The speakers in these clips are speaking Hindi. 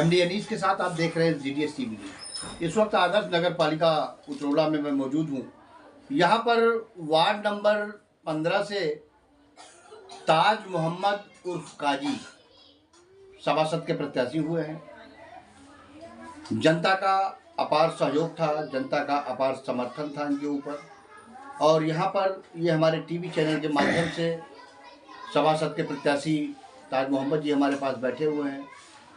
एमडी अनीस के साथ आप देख रहे हैं जीडीएस टीवी। इस वक्त आदर्श नगर पालिका उतरौला में मैं मौजूद हूँ। यहाँ पर वार्ड नंबर 15 से ताज मोहम्मद उर्फ काजी सभासद के प्रत्याशी हुए हैं। जनता का अपार सहयोग था, जनता का अपार समर्थन था इनके ऊपर, और यहाँ पर ये हमारे टीवी चैनल के माध्यम से सभासद के प्रत्याशी ताज मोहम्मद जी हमारे पास बैठे हुए हैं।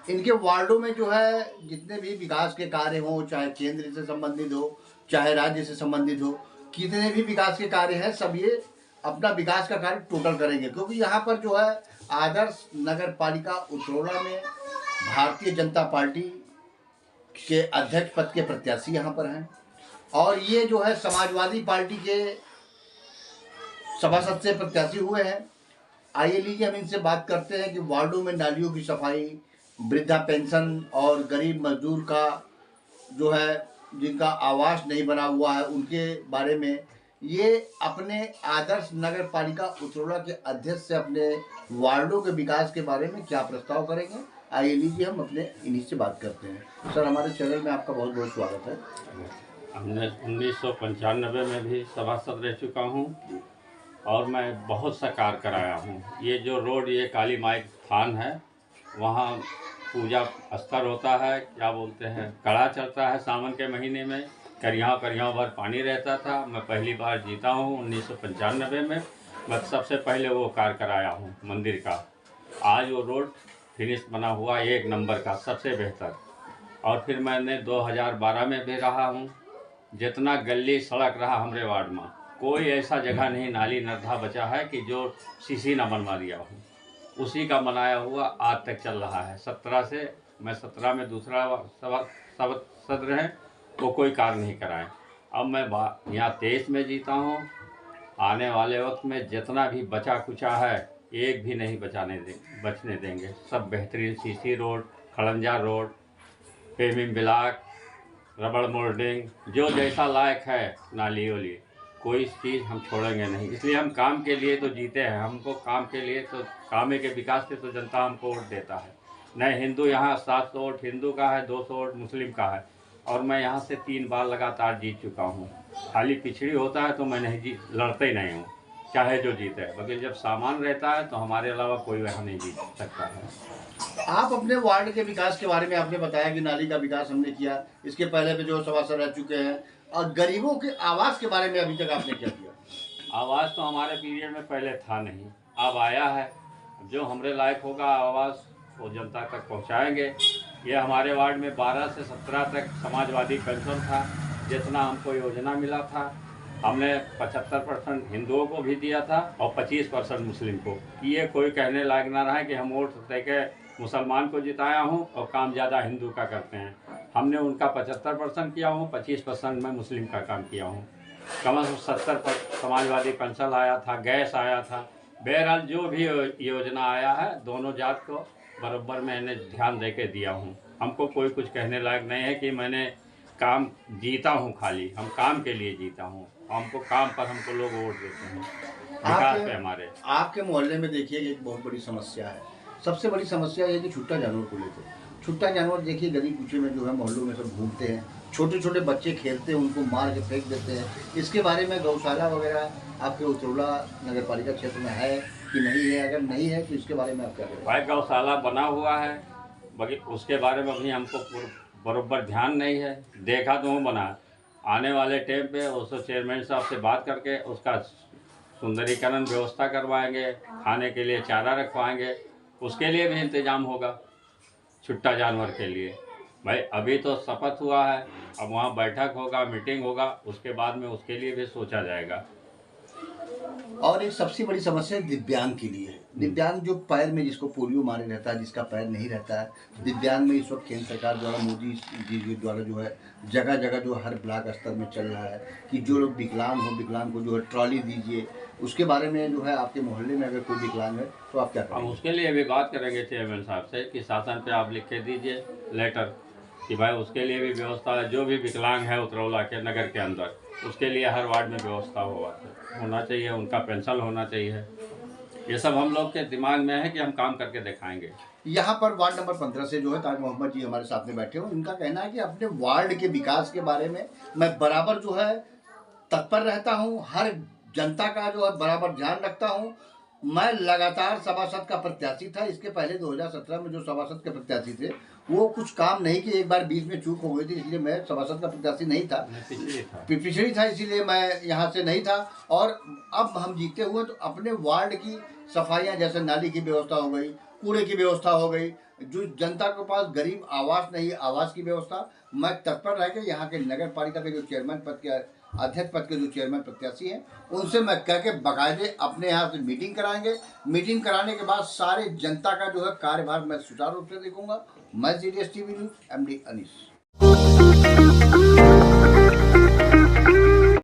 इनके वार्डों में जो है जितने भी विकास के कार्य हों, चाहे केंद्र से संबंधित हो चाहे राज्य से संबंधित हो, कितने भी विकास के कार्य हैं, सब ये अपना विकास का कार्य टोटल करेंगे। क्योंकि यहाँ पर जो है आदर्श नगर पालिका उतरौला में भारतीय जनता पार्टी के अध्यक्ष पद के प्रत्याशी यहाँ पर हैं, और ये जो है समाजवादी पार्टी के सभासद से प्रत्याशी हुए हैं। आइए लीजिए हम इनसे बात करते हैं कि वार्डों में नालियों की सफाई, वृद्धा पेंशन और गरीब मजदूर का जो है जिनका आवास नहीं बना हुआ है उनके बारे में ये अपने आदर्श नगर पालिका उतरौला के अध्यक्ष से अपने वार्डों के विकास के बारे में क्या प्रस्ताव करेंगे। आइए लीजिए हम अपने इन्हीं से बात करते हैं। सर, हमारे चैनल में आपका बहुत बहुत स्वागत है। हमने 1995 में भी सभासद रह चुका हूँ और मैं बहुत सा कार्य कराया हूँ। ये जो रोड, ये काली माई थान है, वहाँ पूजा स्तर होता है, क्या बोलते हैं, कड़ा चलता है सावन के महीने में, करियाँ भर पानी रहता था। मैं पहली बार जीता हूँ 1995 में। मैं सबसे पहले वो कार्य कराया हूँ मंदिर का। आज वो रोड फिनिश बना हुआ, एक नंबर का, सबसे बेहतर। और फिर मैंने 2012 में भी रहा हूँ। जितना गली सड़क रहा हमारे वार्ड में, कोई ऐसा जगह नहीं नाली नर्धा बचा है कि जो सीसी ना बनवा दिया हो। उसी का बनाया हुआ आज तक चल रहा है। 17 से मैं 17 में दूसरा सदस्य हैं, वो कोई कार्य नहीं कराएं। अब मैं यहाँ 23 में जीता हूँ। आने वाले वक्त में जितना भी बचा कुचा है एक भी नहीं बचने देंगे। सब बेहतरीन सीसी रोड, खड़ंजा रोड, पेमिंग ब्लॉक, रबड़ मोल्डिंग, जो जैसा लायक है, नाली वाली, कोई चीज़ हम छोड़ेंगे नहीं। इसलिए हम काम के लिए तो जीते हैं। हमको काम के लिए तो कामे के विकास से तो जनता हमको वोट देता है। नहीं हिंदू, यहाँ 700 वोट हिंदू का है, 200 वोट मुस्लिम का है, और मैं यहाँ से 3 बार लगातार जीत चुका हूँ। खाली पिछड़ी होता है तो मैं नहीं लड़ते ही नहीं हूँ, चाहे जो जीते। लेकिन जब सामान रहता है तो हमारे अलावा कोई वहाँ नहीं जीत सकता है। आप अपने वार्ड के विकास के बारे में आपने बताया कि नाली का विकास हमने किया, इसके पहले भी जो सभासद रह चुके हैं, और गरीबों के आवास के बारे में अभी तक आपने क्या किया? आवास तो हमारे पीरियड में पहले था नहीं, अब आया है। जो हमारे लायक होगा आवास वो जनता तक पहुंचाएंगे। ये हमारे वार्ड में 12 से 17 तक समाजवादी पेंशन था। जितना हमको योजना मिला था, हमने 75% हिंदुओं को भी दिया था और 25% मुस्लिम को। ये कोई कहने लायक ना रहा है कि हम वोट देके मुसलमान को जिताया हूँ और काम ज़्यादा हिंदू का करते हैं। हमने उनका 75% किया हूँ, 25% मैं मुस्लिम का काम किया हूँ। कम से कम 70% समाजवादी पेंशन आया था, गैस आया था। बहरहाल जो भी योजना आया है, दोनों जात को बराबर मैंने ध्यान दे के दिया हूँ। हमको कोई कुछ कहने लायक नहीं है कि मैंने काम जीता हूँ। खाली हम काम के लिए जीता हूँ। हमको काम पर हमको लोग वोट देते हैं, विकास पे हमारे। आपके मोहल्ले में देखिए एक बहुत बड़ी समस्या है। सबसे बड़ी समस्या ये कि छुट्टा जानवर को लेकर, छुट्टा जानवर देखिए गली कूचे में जो है मोहल्लों में सब घूमते हैं, छोटे छोटे बच्चे खेलते हैं, उनको मार के फेंक देते हैं। इसके बारे में गौशाला वगैरह आपके उतरौला नगर पालिका क्षेत्र में है कि नहीं है? अगर नहीं है तो इसके बारे में आप क्या करें? भाई गौशाला बना हुआ है, बाकी उसके बारे में अभी हमको बराबर ध्यान नहीं है। देखा तो हूँ बना। आने वाले टाइम पे उसको चेयरमैन साहब से बात करके उसका सुंदरीकरण व्यवस्था करवाएंगे, खाने के लिए चारा रखवाएंगे, उसके लिए भी इंतजाम होगा छुट्टा जानवर के लिए। भाई अभी तो शपथ हुआ है, अब वहाँ बैठक होगा, मीटिंग होगा, उसके बाद में उसके लिए भी सोचा जाएगा। और एक सबसे बड़ी समस्या दिव्यांग के लिए है। दिव्यांग जो पैर में जिसको पोलियो मारे रहता है, जिसका पैर नहीं रहता है, दिव्यांग में इस वक्त केंद्र सरकार द्वारा, मोदी जी द्वारा जो है जगह जगह जो हर ब्लॉक स्तर में चल रहा है कि जो लोग विकलांग हो, विकलांग को जो है ट्रॉली दीजिए। उसके बारे में जो है आपके मोहल्ले में अगर कोई विकलांग है तो आप क्या करेंगे? हम उसके लिए भी बात करेंगे चेयरमैन साहब से कि शासन पे आप लिख के दीजिए लेटर कि भाई उसके लिए भी व्यवस्था है। जो भी विकलांग है उतरौला के नगर के अंदर, उसके लिए हर वार्ड में व्यवस्था होना चाहिए, उनका पेंशन होना चाहिए। ये सब हम लोग के दिमाग में है कि हम काम करके दिखाएंगे। यहाँ पर वार्ड नंबर 15 से जो है ताज मोहम्मद जी हमारे साथ में बैठे हुए, इनका कहना है कि अपने वार्ड के विकास के बारे में मैं बराबर जो है तत्पर रहता हूँ, हर जनता का जो है बराबर ध्यान रखता हूँ। मैं लगातार सभासद का प्रत्याशी था। इसके पहले 2017 में जो सभासद के प्रत्याशी थे वो कुछ काम नहीं किए, एक बार बीच में चूक हो गई थी, इसलिए मैं सभासद का प्रत्याशी नहीं था, पिछड़ी था, इसीलिए मैं यहाँ से नहीं था। और अब हम जीते हुए तो अपने वार्ड की सफाइयाँ, जैसे नाली की व्यवस्था हो गई, कूड़े की व्यवस्था हो गई, जो जनता के पास गरीब आवास नहीं, आवास की व्यवस्था, मैं तत्पर रह के यहाँ के नगर पालिका के जो चेयरमैन पद के अध्यक्ष पद के जो चेयरमैन प्रत्याशी हैं उनसे मैं कह के बाकायदे अपने यहाँ से मीटिंग कराएंगे। मीटिंग कराने के बाद सारे जनता का जो है कार्यभार मैं सुचारू रूप से देखूंगा। मैं CDS TV news MD Anees.